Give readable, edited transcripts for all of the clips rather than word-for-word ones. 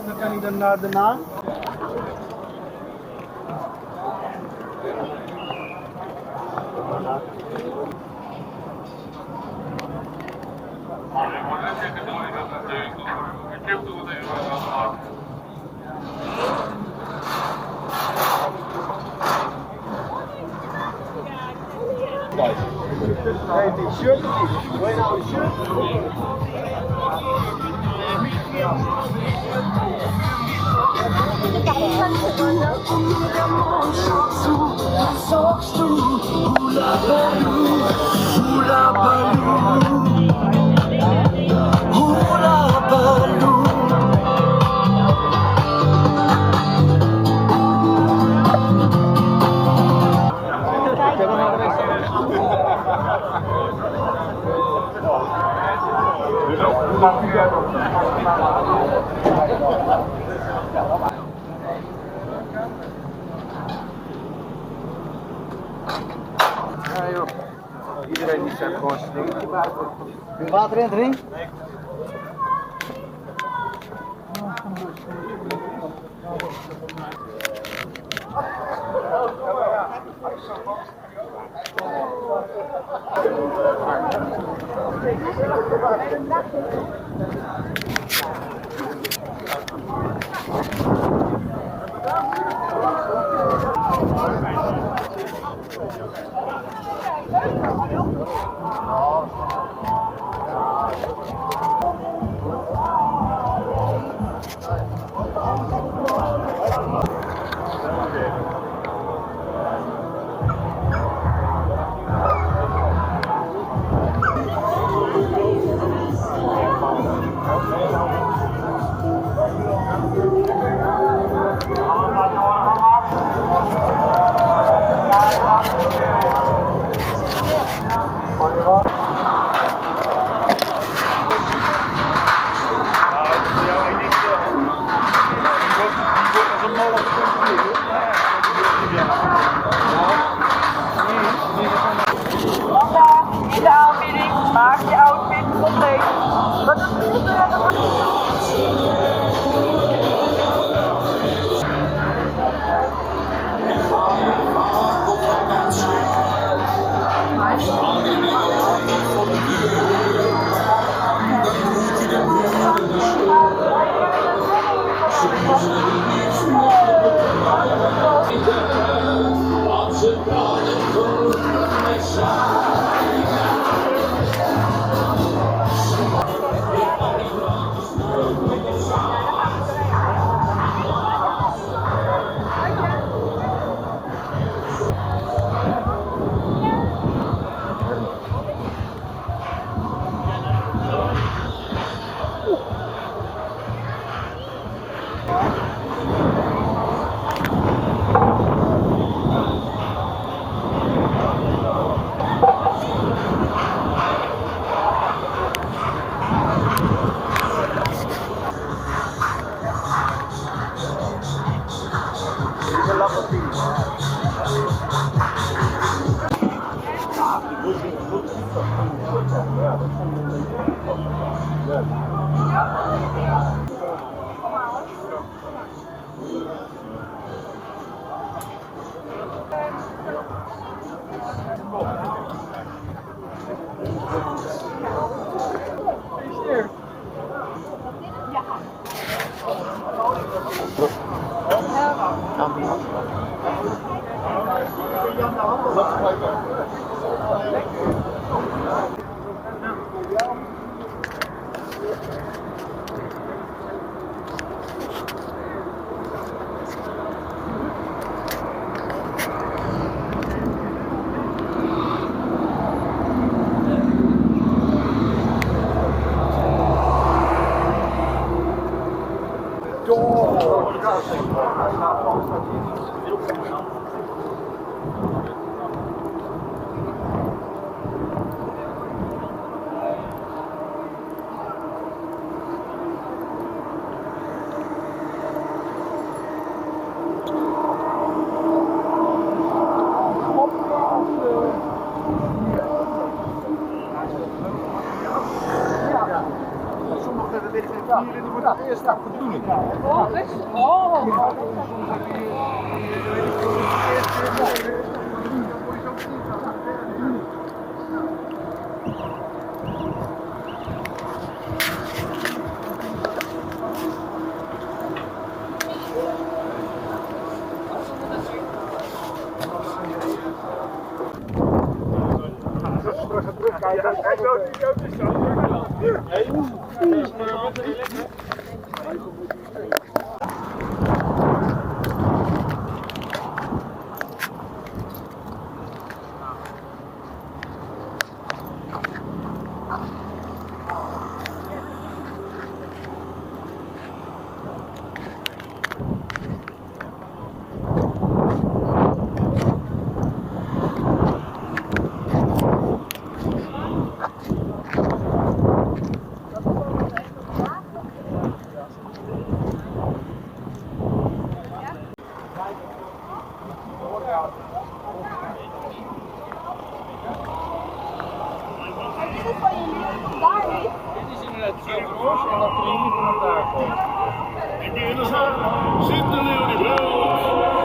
Dan kan hij dan daarna. Hey, die shirt of niet? Wil je nou een shirt? Ja joh, iedereen die zet gewoon zijn ding. Water in het ring? Nee. Maak je outfit compleet. Wat is hier en die wordt het eerst af. Dat bedoel ik. Oh, best. Oh.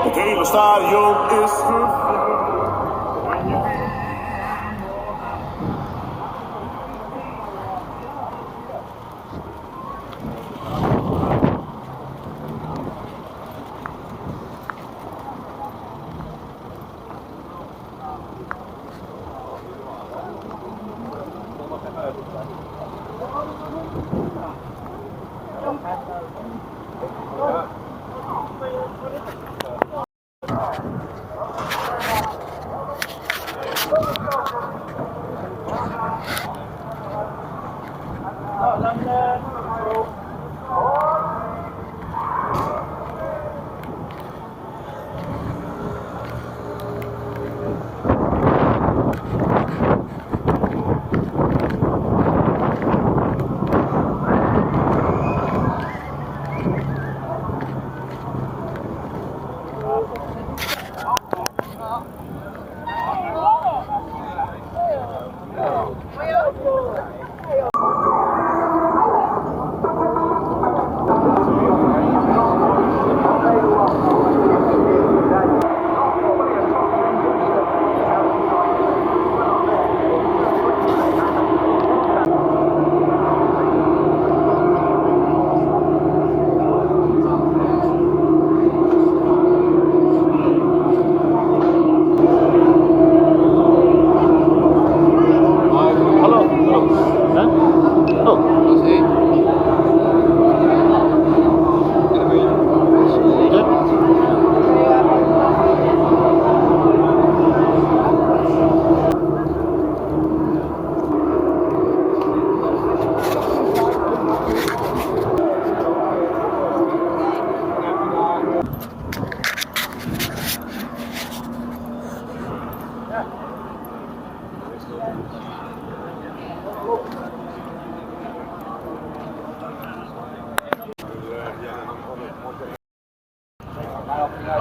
Het hele stadion is gevuld.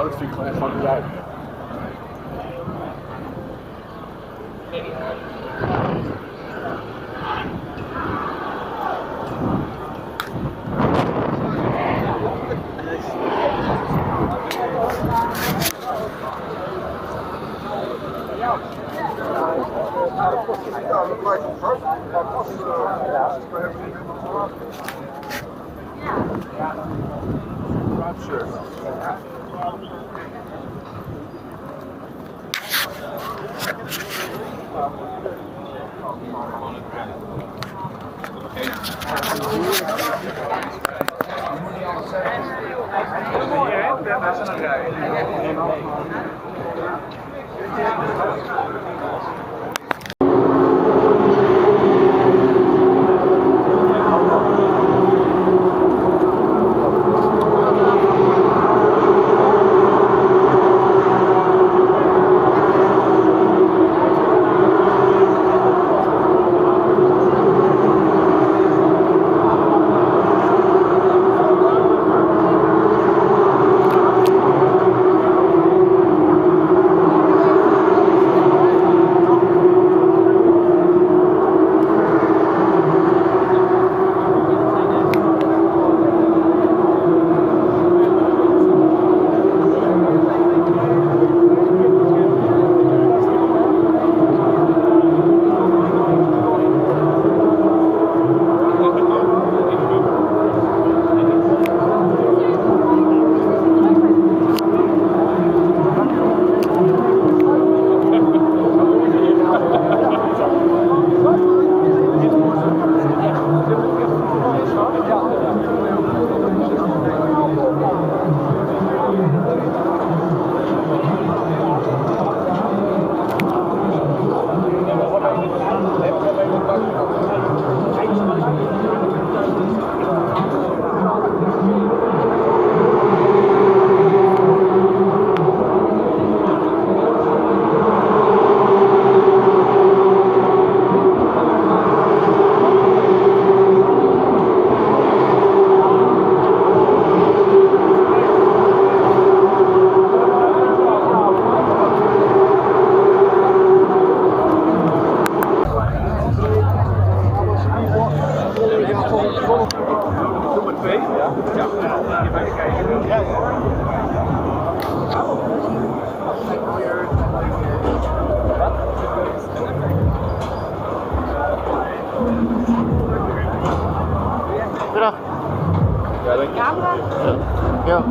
Dat vind ik gewoon echt van de juist. Camera? Ja.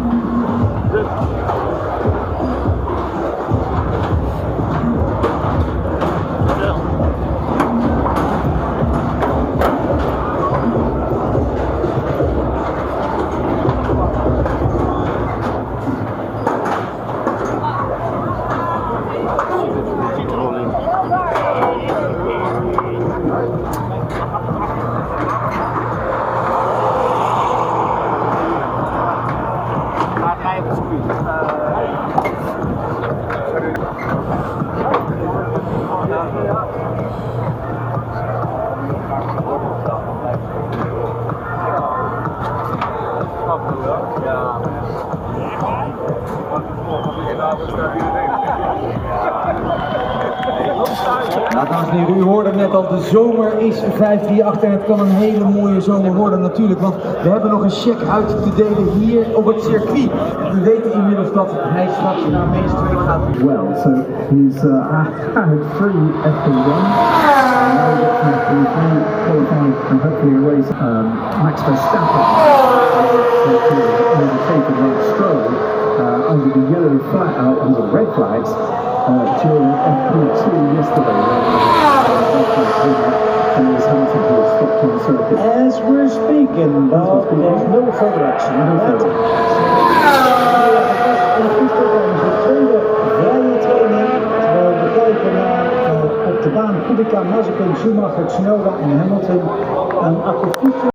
Nou, dames en heren, u hoorde net al, de zomer is 538 en het kan een hele mooie zomer worden natuurlijk, want we hebben nog een check uit te delen hier op het circuit. U weet inmiddels dat hij straks naar Main Street gaat. Well, so he's had 3 F1 runs, qualified and hopefully a race. Max Verstappen overtaken Lance Stroll under the yellow flag, under the red flags during F2 yesterday. And was Hamilton who was stopped on the circuit. As we're speaking, Bob, there's no further action. No further action. Vrije training, terwijl we kijken naar op de baan Kubica, Mazepin, Schumacher, Tsunoda en Hamilton. Een akkoord